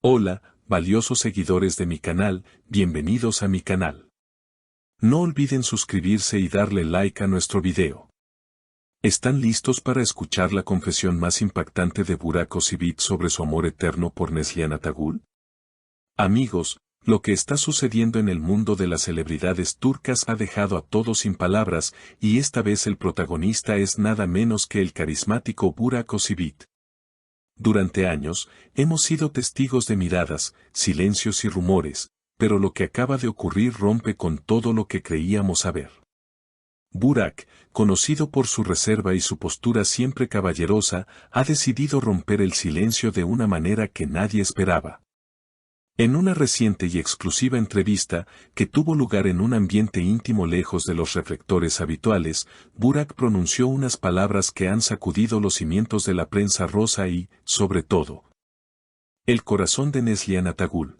Hola, valiosos seguidores de mi canal, bienvenidos a mi canal. No olviden suscribirse y darle like a nuestro video. ¿Están listos para escuchar la confesión más impactante de Burak Özçivit sobre su amor eterno por Neslihan Atagül? Amigos, lo que está sucediendo en el mundo de las celebridades turcas ha dejado a todos sin palabras, y esta vez el protagonista es nada menos que el carismático Burak Özçivit. Durante años, hemos sido testigos de miradas, silencios y rumores, pero lo que acaba de ocurrir rompe con todo lo que creíamos saber. Burak, conocido por su reserva y su postura siempre caballerosa, ha decidido romper el silencio de una manera que nadie esperaba. En una reciente y exclusiva entrevista, que tuvo lugar en un ambiente íntimo lejos de los reflectores habituales, Burak pronunció unas palabras que han sacudido los cimientos de la prensa rosa y, sobre todo, el corazón de Neslihan Atagül.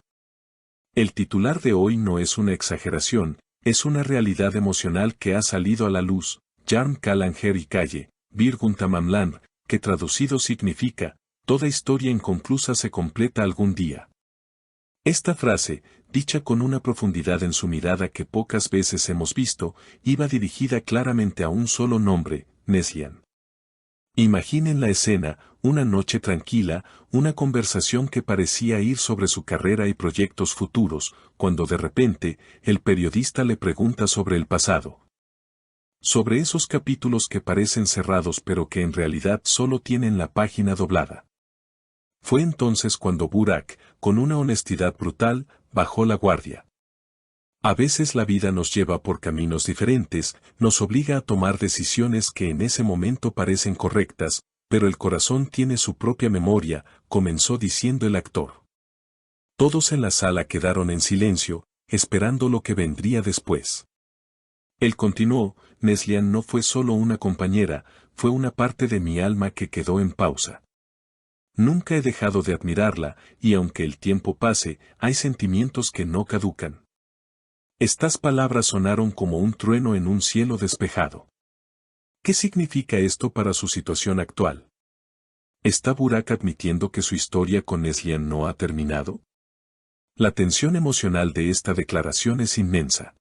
El titular de hoy no es una exageración, es una realidad emocional que ha salido a la luz. Yarın Kalan Hikaye, Bir Gün Tamamlanır, que traducido significa, toda historia inconclusa se completa algún día. Esta frase, dicha con una profundidad en su mirada que pocas veces hemos visto, iba dirigida claramente a un solo nombre, Neslihan. Imaginen la escena, una noche tranquila, una conversación que parecía ir sobre su carrera y proyectos futuros, cuando de repente, el periodista le pregunta sobre el pasado. Sobre esos capítulos que parecen cerrados pero que en realidad solo tienen la página doblada. Fue entonces cuando Burak, con una honestidad brutal, bajó la guardia. A veces la vida nos lleva por caminos diferentes, nos obliga a tomar decisiones que en ese momento parecen correctas, pero el corazón tiene su propia memoria, comenzó diciendo el actor. Todos en la sala quedaron en silencio, esperando lo que vendría después. Él continuó, Neslihan no fue solo una compañera, fue una parte de mi alma que quedó en pausa. Nunca he dejado de admirarla, y aunque el tiempo pase, hay sentimientos que no caducan. Estas palabras sonaron como un trueno en un cielo despejado. ¿Qué significa esto para su situación actual? ¿Está Burak admitiendo que su historia con Neslihan no ha terminado? La tensión emocional de esta declaración es inmensa.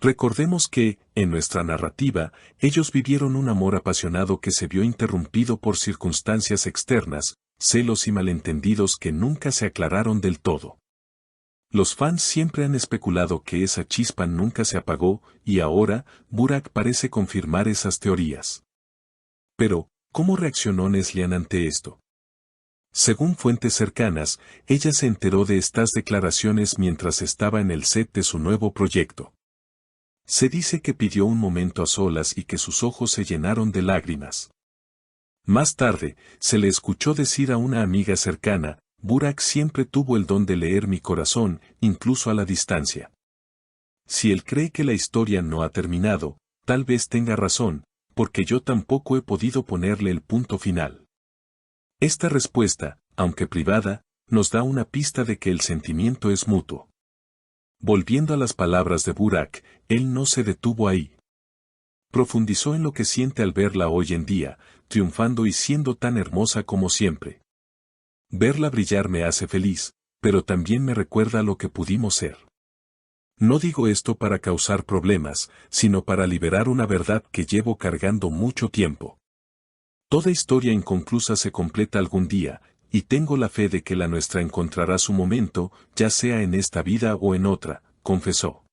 Recordemos que, en nuestra narrativa, ellos vivieron un amor apasionado que se vio interrumpido por circunstancias externas, celos y malentendidos que nunca se aclararon del todo. Los fans siempre han especulado que esa chispa nunca se apagó, y ahora, Burak parece confirmar esas teorías. Pero, ¿cómo reaccionó Neslihan ante esto? Según fuentes cercanas, ella se enteró de estas declaraciones mientras estaba en el set de su nuevo proyecto. Se dice que pidió un momento a solas y que sus ojos se llenaron de lágrimas. Más tarde, se le escuchó decir a una amiga cercana, Burak siempre tuvo el don de leer mi corazón, incluso a la distancia. Si él cree que la historia no ha terminado, tal vez tenga razón, porque yo tampoco he podido ponerle el punto final. Esta respuesta, aunque privada, nos da una pista de que el sentimiento es mutuo. Volviendo a las palabras de Burak, él no se detuvo ahí. Profundizó en lo que siente al verla hoy en día, triunfando y siendo tan hermosa como siempre. Verla brillar me hace feliz, pero también me recuerda lo que pudimos ser. No digo esto para causar problemas, sino para liberar una verdad que llevo cargando mucho tiempo. Toda historia inconclusa se completa algún día, y tengo la fe de que la nuestra encontrará su momento, ya sea en esta vida o en otra, confesó.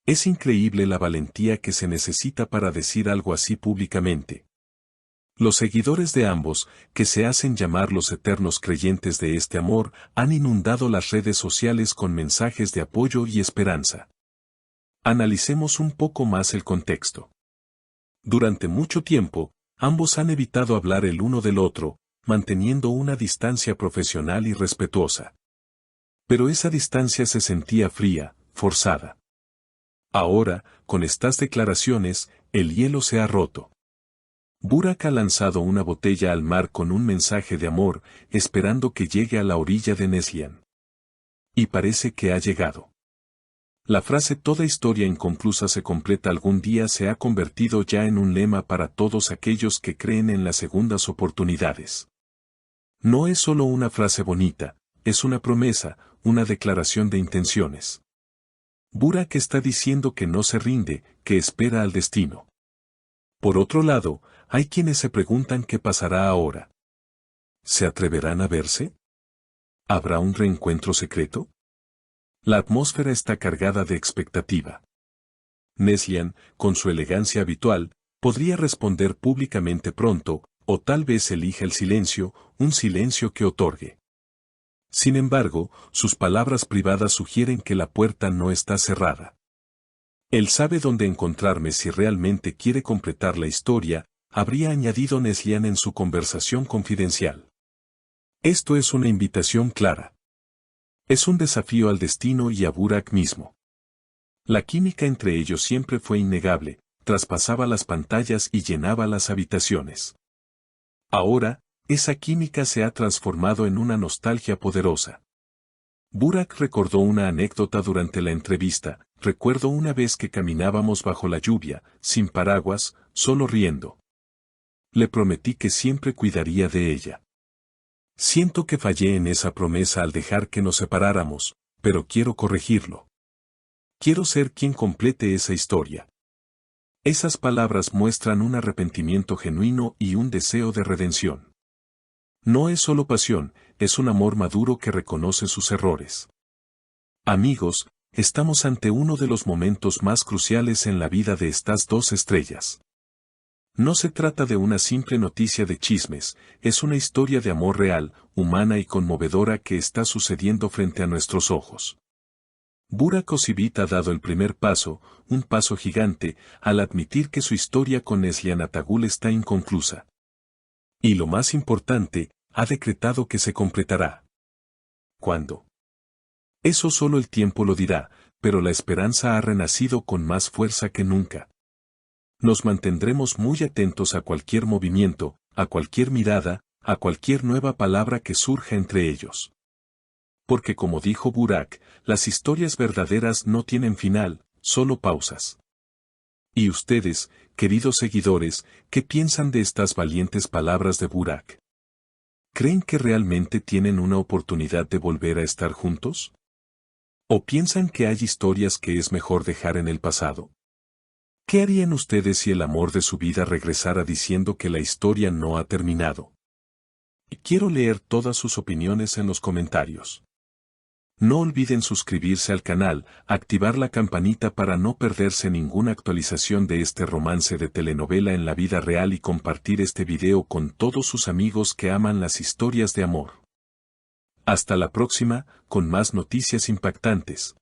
Es increíble la valentía que se necesita para decir algo así públicamente. Los seguidores de ambos, que se hacen llamar los eternos creyentes de este amor, han inundado las redes sociales con mensajes de apoyo y esperanza. Analicemos un poco más el contexto. Durante mucho tiempo, ambos han evitado hablar el uno del otro, manteniendo una distancia profesional y respetuosa. Pero esa distancia se sentía fría, forzada. Ahora, con estas declaraciones, el hielo se ha roto. Burak ha lanzado una botella al mar con un mensaje de amor, esperando que llegue a la orilla de Neslihan. Y parece que ha llegado. La frase "toda historia inconclusa se completa algún día" se ha convertido ya en un lema para todos aquellos que creen en las segundas oportunidades. No es solo una frase bonita, es una promesa, una declaración de intenciones. Burak está diciendo que no se rinde, que espera al destino. Por otro lado, hay quienes se preguntan qué pasará ahora. ¿Se atreverán a verse? ¿Habrá un reencuentro secreto? La atmósfera está cargada de expectativa. Neslihan, con su elegancia habitual, podría responder públicamente pronto, o tal vez elija el silencio, un silencio que otorgue. Sin embargo, sus palabras privadas sugieren que la puerta no está cerrada. Él sabe dónde encontrarme si realmente quiere completar la historia, habría añadido Neslihan en su conversación confidencial. Esto es una invitación clara. Es un desafío al destino y a Burak mismo. La química entre ellos siempre fue innegable, traspasaba las pantallas y llenaba las habitaciones. Ahora, esa química se ha transformado en una nostalgia poderosa. Burak recordó una anécdota durante la entrevista: recuerdo una vez que caminábamos bajo la lluvia, sin paraguas, solo riendo. Le prometí que siempre cuidaría de ella. Siento que fallé en esa promesa al dejar que nos separáramos, pero quiero corregirlo. Quiero ser quien complete esa historia. Esas palabras muestran un arrepentimiento genuino y un deseo de redención. No es solo pasión, es un amor maduro que reconoce sus errores. Amigos, estamos ante uno de los momentos más cruciales en la vida de estas dos estrellas. No se trata de una simple noticia de chismes, es una historia de amor real, humana y conmovedora que está sucediendo frente a nuestros ojos. Burak Özçivit ha dado el primer paso, un paso gigante, al admitir que su historia con Neslihan Atagül está inconclusa. Y lo más importante, ha decretado que se completará. ¿Cuándo? Eso solo el tiempo lo dirá, pero la esperanza ha renacido con más fuerza que nunca. Nos mantendremos muy atentos a cualquier movimiento, a cualquier mirada, a cualquier nueva palabra que surja entre ellos. Porque como dijo Burak, las historias verdaderas no tienen final, solo pausas. ¿Y ustedes, queridos seguidores, qué piensan de estas valientes palabras de Burak? ¿Creen que realmente tienen una oportunidad de volver a estar juntos? ¿O piensan que hay historias que es mejor dejar en el pasado? ¿Qué harían ustedes si el amor de su vida regresara diciendo que la historia no ha terminado? Y quiero leer todas sus opiniones en los comentarios. No olviden suscribirse al canal, activar la campanita para no perderse ninguna actualización de este romance de telenovela en la vida real y compartir este video con todos sus amigos que aman las historias de amor. Hasta la próxima, con más noticias impactantes.